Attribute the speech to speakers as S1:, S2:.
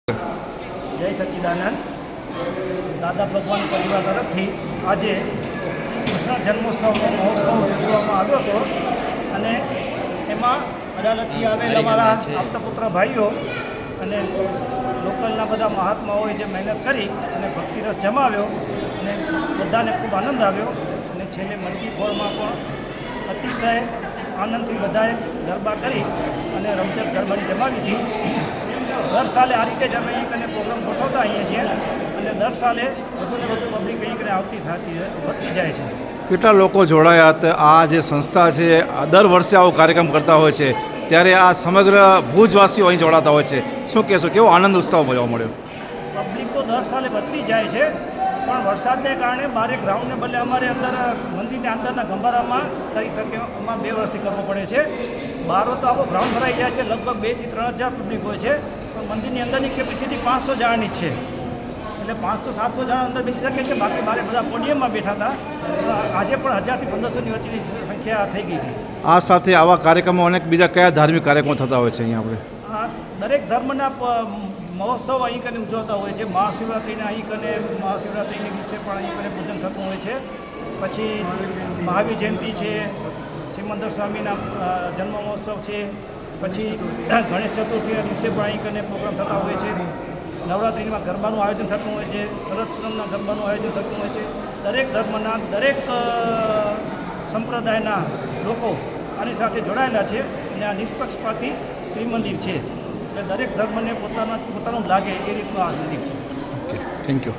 S1: જય સચ્ચિદાનંદ. દાદા ભગવાન પરિવાર તરફથી આજે શ્રી કૃષ્ણ જન્મોત્સવનો મહોત્સવ યોજવામાં આવ્યો હતો અને એમાં અડાલજથી આવેલ અમારા આપતપુત્ર ભાઈઓ અને લોકલના બધા મહાત્માઓએ જે મહેનત કરી અને ભક્તિરસ જમાવ્યો અને બધાને ખૂબ આનંદ આવ્યો અને છેલ્લે મટકી ફોડમાં પણ અતિશય આનંદથી બધાએ ગરબા કરી અને રમઝટ ગરબાની જમાવી હતી. દર સાલે આ રીતે જ અમે અહીં કને પ્રોગ્રામ ગોઠવતા આવીએ છીએ અને દર સાલે વધુને વધુ પબ્લિક અહીં કને વધતી જાય છે.
S2: કેટલા લોકો જોડાયા હતા? આ જે સંસ્થા છે દર વર્ષે આવો કાર્યક્રમ કરતા હોય છે, ત્યારે આ સમગ્ર ભુજવાસીઓ અહીં જોડાતા હોય છે. શું કહેશો, કેવો આનંદ ઉત્સવ જોવા મળ્યો?
S1: પબ્લિક તો દર સાલે વધતી જાય છે, પણ વરસાદને કારણે બારે ગ્રાઉન્ડને બદલે અમારે અંદર મંદિરની અંદરના ગંભારામાં કરી શકે એમાં 2 વર્ષથી કરવો પડે છે. બહાર તો આખો ગ્રાઉન્ડ ભરાઈ જાય છે, લગભગ 2 થી 3 હજાર પબ્લિક હોય છે, પણ મંદિરની અંદરની કેપેસિટી 500 જણાની જ છે. એટલે 500-700 જણા અંદર બેસી શકે છે. બાકી બારે બધા પોડિયમમાં બેઠા હતા. આજે પણ 1000 થી 1500ની વચ્ચેની સંખ્યા થઈ ગઈ હતી.
S2: આ સાથે આવા કાર્યક્રમો અનેક બીજા કયા ધાર્મિક કાર્યક્રમો થતા હોય છે અહીંયા આપણે?
S1: આ દરેક ધર્મના મહોત્સવ અહીં કને ઉજવતા હોય છે. મહાશિવરાત્રિના અહીં કને મહાશિવરાત્રિની દિવસે પણ અહીં કને પૂજન થતું હોય છે. પછી મહાવીર જયંતિ છે, સિમંદર સ્વામીના જન્મ મહોત્સવ છે, પછી ગણેશ ચતુર્થીના દિવસે પણ અહીં કને પ્રોગ્રામ થતા હોય છે. નવરાત્રિમાં ગરબાનું આયોજન થતું હોય છે, શરદ પૂનમના ગરબાનું આયોજન થતું હોય છે. દરેક ધર્મના દરેક સંપ્રદાયના લોકો આની સાથે જોડાયેલા છે અને આ નિષ્પક્ષપાતી ત્રિમંદિર છે. એટલે દરેક ધર્મને પોતાનું લાગે એ રીતનું આ મંદિર છે.
S2: Okay, thank you.